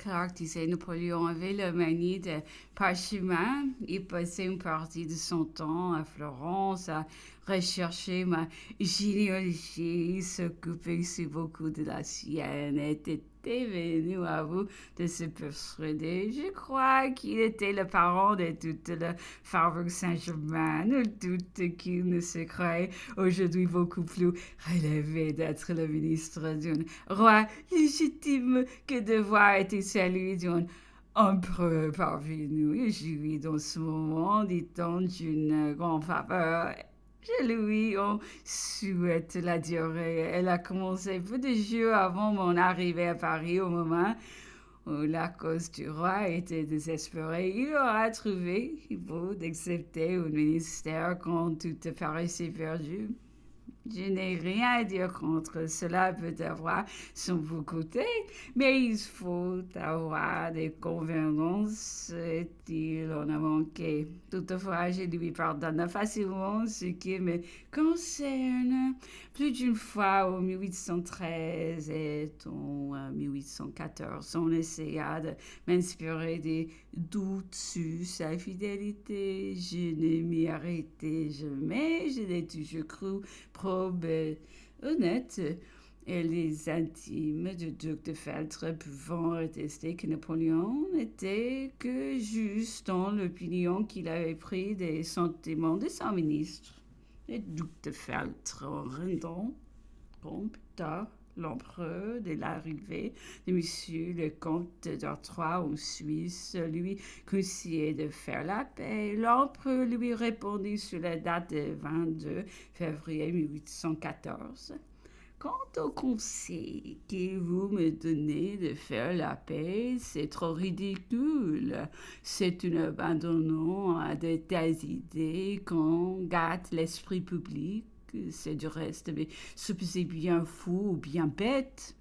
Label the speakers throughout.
Speaker 1: Clark disait Napoléon avait la manie de parchemin. Il passait une partie de son temps à Florence à rechercher ma généalogie. Il s'occupait aussi beaucoup de la sienne et était venu à vous de se persuader. Je crois qu'il était le parent de toute la Faubourg Saint-Germain. Nul doute qu'il ne se croyait aujourd'hui beaucoup plus relevé d'être le ministre d'un roi légitime que de voir été celui d'un empereur parvenu. Il jouit dans ce moment, dit-on, d'une grande faveur. Je lui en souhaite la durée. Elle a commencé peu de jours avant mon arrivée à Paris, au moment où la cause du roi était désespérée. Il aura trouvé il faut d'accepter un ministère quand tout paraissait perdu. Je n'ai rien à dire contre. Cela peut avoir son beau côté, mais il faut avoir des convenances et il en a manqué. Toutefois, je lui pardonne facilement ce qui me concerne. Plus d'une fois, en 1813 et en 1814, on essaya de m'inspirer des doutes sur sa fidélité. Je ne m'y arrêtais jamais. Je l'ai toujours cru probe honnête, et les intimes du duc de Feltre pouvant attester que Napoléon n'était que juste dans l'opinion qu'il avait pris des sentiments de son ministre. Le duc de Feltre, en rendant compte tard l'empereur de l'arrivée de monsieur le comte d'Artois en Suisse, lui conseillait de faire la paix. L'empereur lui répondit sur la date de 22 février 1814. Quant au conseil que vous me donnez de faire la paix, c'est trop ridicule. C'est un abandonnement à de telles idées qu'on gâte l'esprit public. C'est du reste, mais c'est bien fou ou bien bête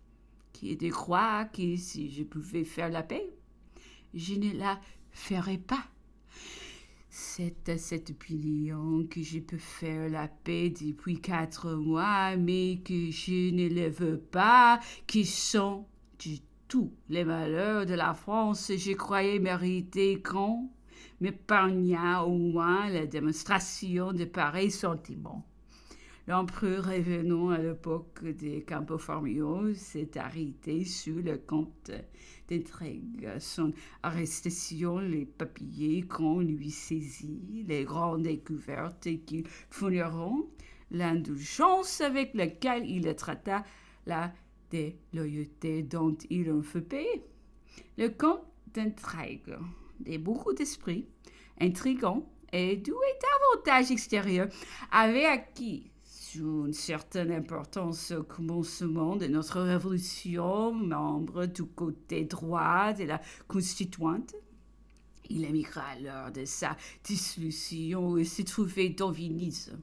Speaker 1: qui est de croire que si je pouvais faire la paix, je ne la ferais pas. C'est à cette opinion que je peux faire la paix depuis 4 mois, mais que je ne le veux pas, qui sont de tous les malheurs de la France. Je croyais mériter qu'on m'épargnât au moins la démonstration de pareils sentiments. L'empereur, revenant à l'époque des Campo Formio, s'est arrêté sur le compte d'intrigue. Son arrestation, les papiers qu'on lui saisit, les grandes découvertes qui fourniront l'indulgence avec laquelle il traita la déloyauté dont il en fait payer. Le comte d'intrigue, de beaucoup d'esprit, intrigant et doué d'avantages extérieurs, avait acquis une certaine importance au commencement de notre révolution, membre du côté droit de la constituante. Il émigra alors de sa dissolution et se trouvait dans Venise.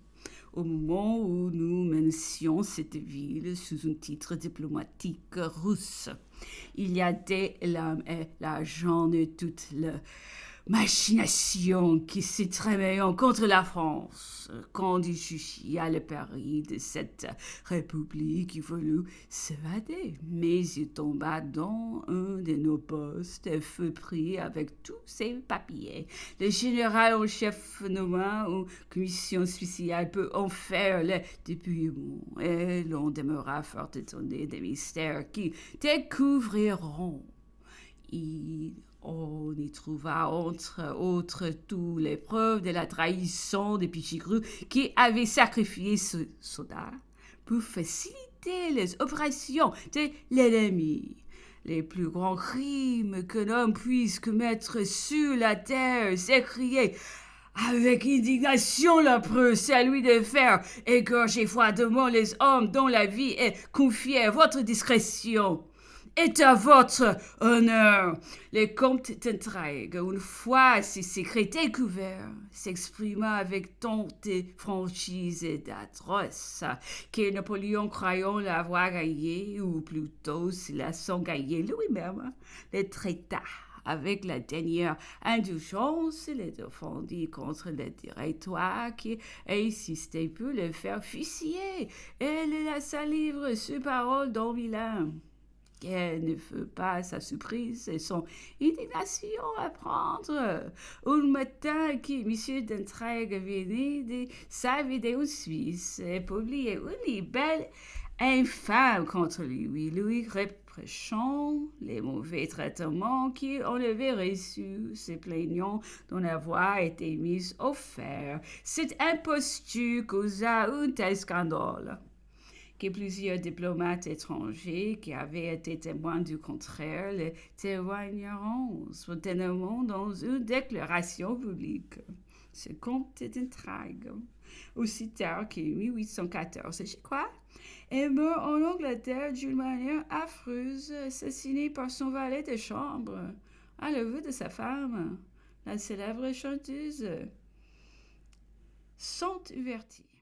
Speaker 1: Au moment où nous mentions cette ville sous un titre diplomatique russe, il y a des l'âme et l'argent de toute la machination qui s'est trémée contre la France. Quand il jugia le péril de cette république, il voulut s'évader, mais il tomba dans un de nos postes et fut pris avec tous ses papiers. Le général en chef nomma une commission spéciale pour en faire le dépouillement, et l'on demeura fort étonné des mystères qui découvriront. On y trouva entre autres toutes les preuves de la trahison de Pichigru qui avait sacrifié ce soldat pour faciliter les opérations de l'ennemi. Les plus grands crimes qu'un homme puisse commettre sur la terre, s'écriait avec indignation l'empereur, c'est à lui de faire égorger froidement les hommes dont la vie est confiée à votre discrétion est à votre honneur. Le comte d'intrigue, une fois ses secrets découverts, s'exprima avec tant de franchise et d'atroce que Napoléon, croyant l'avoir gagné, ou plutôt se laissant gagner lui-même, le traita avec la dernière indulgence, le défendit contre le directoire qui insistait pour le faire fusiller et le laissa libre sur parole d'un vilain. qu'elle ne veut pas sa surprise et son indignation à prendre. Un matin que M. d'Entraigues venait de sa vidéo suisse et publiait une belle infâme contre lui reprochant les mauvais traitements qu'on avait reçus, se plaignant d'en avoir été mis au fer. Cette imposture causa un tel scandale que plusieurs diplomates étrangers qui avaient été témoins du contraire le témoigneront spontanément dans une déclaration publique. Ce compte d'intrigue. Aussi tard qu'en 1814, je crois, est mort en Angleterre d'une manière affreuse, assassiné par son valet de chambre, à l'aveu de sa femme, la célèbre chanteuse Sainte Huberti.